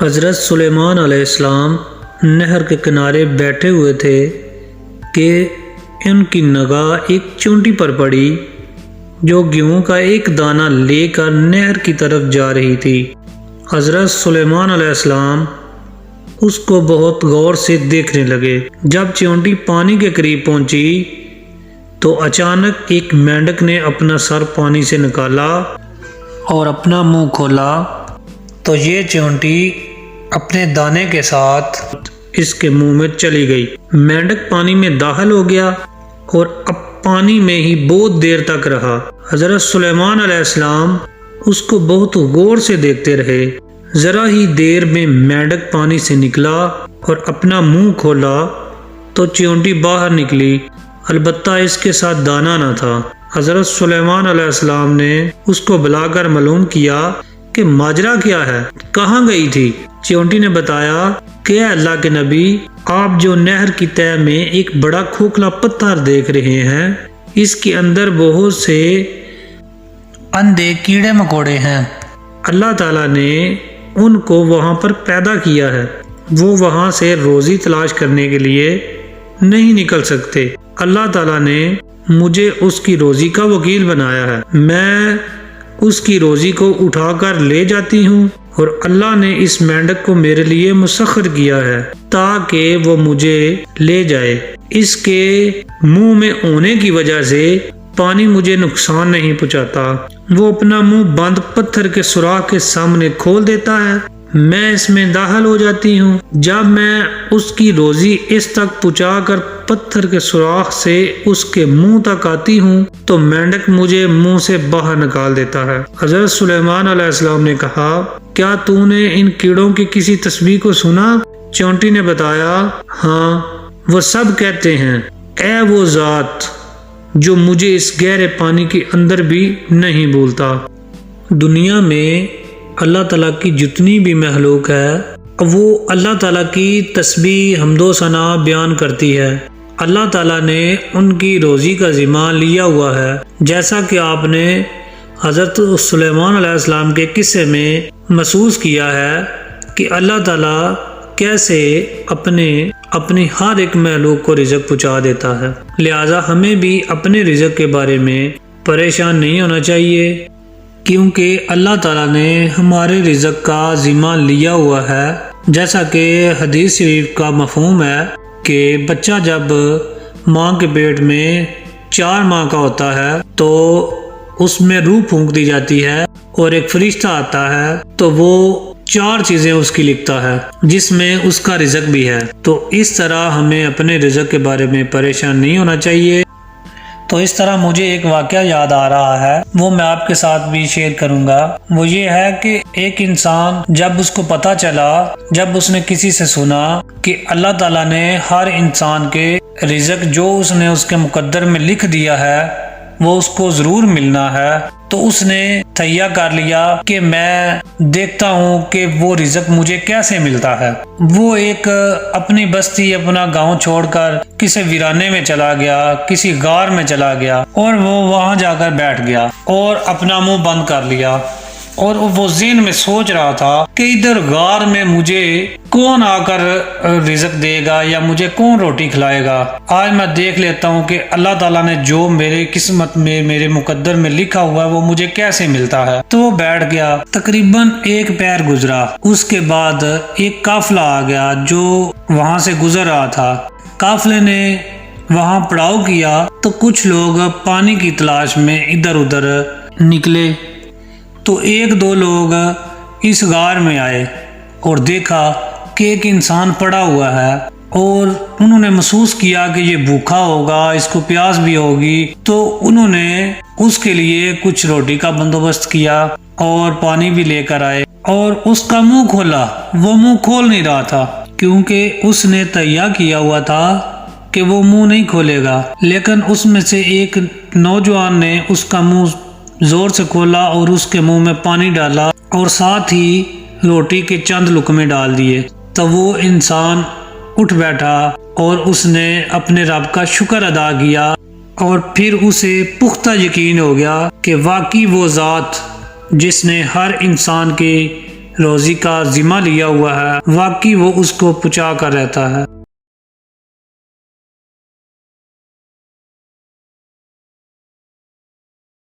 حضرت سلیمان علیہ السلام نہر کے کنارے بیٹھے ہوئے تھے کہ ان کی نگاہ ایک چونٹی پر پڑی جو گیہوں کا ایک دانہ لے کر نہر کی طرف جا رہی تھی۔ حضرت سلیمان علیہ السلام اس کو بہت غور سے دیکھنے لگے۔ جب چونٹی پانی کے قریب پہنچی تو اچانک ایک مینڈک نے اپنا سر پانی سے نکالا اور اپنا منہ کھولا تو یہ چونٹی اپنے دانے کے ساتھ اس کے منہ میں چلی گئی۔ مینڈک پانی میں داخل ہو گیا اور اب پانی میں ہی بہت دیر تک رہا۔ حضرت سلیمان علیہ السلام اس کو بہت غور سے دیکھتے رہے۔ ذرا ہی دیر میں مینڈک پانی سے نکلا اور اپنا منہ کھولا تو چونٹی باہر نکلی، البتہ اس کے ساتھ دانہ نہ تھا۔ حضرت سلیمان علیہ السلام نے اس کو بلا کر معلوم کیا کہ ماجرا کیا ہے، کہاں گئی تھی؟ چونٹی نے بتایا کہ اے اللہ کے نبی، آپ جو نہر کی تہہ میں ایک بڑا کھوکھلا پتھر دیکھ رہے ہیں، اس کے اندر بہت سے اندھے کیڑے مکوڑے ہیں۔ اللہ تعالیٰ نے ان کو وہاں پر پیدا کیا ہے، وہ وہاں سے روزی تلاش کرنے کے لیے نہیں نکل سکتے۔ اللہ تعالیٰ نے مجھے اس کی روزی کا وکیل بنایا ہے، میں اس کی روزی کو اٹھا کر لے جاتی ہوں، اور اللہ نے اس مینڈک کو میرے لیے مسخر کیا ہے تاکہ وہ مجھے لے جائے۔ اس کے منہ میں ہونے کی وجہ سے پانی مجھے نقصان نہیں پہنچاتا، وہ اپنا منہ بند پتھر کے سوراخ کے سامنے کھول دیتا ہے، میں اس میں داخل ہو جاتی ہوں۔ جب میں اس کی روزی اس تک پہنچا کر پتھر کے سوراخ سے اس کے منہ تک آتی ہوں تو مینڈک مجھے منہ سے باہر نکال دیتا ہے۔ حضرت سلیمان علیہ السلام نے کہا، کیا تو نے ان کیڑوں کی کسی تسبیح کو سنا؟ چونٹی نے بتایا، ہاں، وہ سب کہتے ہیں، اے وہ ذات جو مجھے اس گہرے پانی کے اندر بھی نہیں بھولتا۔ دنیا میں اللہ تعالیٰ کی جتنی بھی مخلوق ہے وہ اللہ تعالیٰ کی تسبیح حمد و ثنا بیان کرتی ہے۔ اللہ تعالیٰ نے ان کی روزی کا ذمہ لیا ہوا ہے، جیسا کہ آپ نے حضرت سلیمان علیہ السلام کے قصے میں محسوس کیا ہے کہ اللہ تعالیٰ کیسے اپنی ہر ایک مخلوق کو رزق پہنچا دیتا ہے۔ لہٰذا ہمیں بھی اپنے رزق کے بارے میں پریشان نہیں ہونا چاہیے، کیونکہ اللہ تعالیٰ نے ہمارے رزق کا ذمہ لیا ہوا ہے۔ جیسا کہ حدیث شریف کا مفہوم ہے کہ بچہ جب ماں کے پیٹ میں 4 ماہ کا ہوتا ہے تو اس میں روح پھونک دی جاتی ہے اور ایک فرشتہ آتا ہے تو وہ 4 چیزیں اس کی لکھتا ہے، جس میں اس کا رزق بھی ہے۔ تو اس طرح ہمیں اپنے رزق کے بارے میں پریشان نہیں ہونا چاہیے۔ تو اس طرح مجھے ایک واقعہ یاد آ رہا ہے، وہ میں آپ کے ساتھ بھی شیئر کروں گا۔ وہ یہ ہے کہ ایک انسان جب اس کو پتہ چلا، جب اس نے کسی سے سنا کہ اللہ تعالیٰ نے ہر انسان کے رزق جو اس نے اس کے مقدر میں لکھ دیا ہے وہ اس کو ضرور ملنا ہے، تو اس نے تہیہ کر لیا کہ میں دیکھتا ہوں کہ وہ رزق مجھے کیسے ملتا ہے۔ وہ ایک اپنی بستی، اپنا گاؤں چھوڑ کر کسی ویرانے میں چلا گیا، کسی غار میں چلا گیا، اور وہ وہاں جا کر بیٹھ گیا اور اپنا منہ بند کر لیا، اور وہ ذہن میں سوچ رہا تھا کہ ادھر غار میں مجھے کون آ کر رزق دے گا یا مجھے کون روٹی کھلائے گا۔ آج میں دیکھ لیتا ہوں کہ اللہ تعالیٰ نے جو میرے قسمت میں، میرے مقدر میں لکھا ہوا ہے وہ مجھے کیسے ملتا ہے۔ تو وہ بیٹھ گیا، تقریباً 1 پیر گزرا، اس کے بعد ایک قافلہ آ گیا جو وہاں سے گزر رہا تھا۔ قافلے نے وہاں پڑاؤ کیا تو کچھ لوگ پانی کی تلاش میں ادھر ادھر نکلے، تو 1-2 لوگ اس غار میں آئے اور دیکھا کہ ایک انسان پڑا ہوا ہے، اور انہوں نے محسوس کیا کہ یہ بھوکا ہوگا، اس کو پیاس بھی ہوگی، تو انہوں نے اس کے لیے کچھ روٹی کا بندوبست کیا اور پانی بھی لے کر آئے، اور اس کا منہ کھولا۔ وہ منہ کھول نہیں رہا تھا کیونکہ اس نے تہیہ کیا ہوا تھا کہ وہ منہ نہیں کھولے گا، لیکن اس میں سے ایک نوجوان نے اس کا منہ زور سے کھولا اور اس کے منہ میں پانی ڈالا اور ساتھ ہی روٹی کے چند لقمے ڈال دیے۔ تو وہ انسان اٹھ بیٹھا اور اس نے اپنے رب کا شکر ادا کیا، اور پھر اسے پختہ یقین ہو گیا کہ واقعی وہ ذات جس نے ہر انسان کے روزی کا ذمہ لیا ہوا ہے، واقعی وہ اس کو پچا کر رہتا ہے۔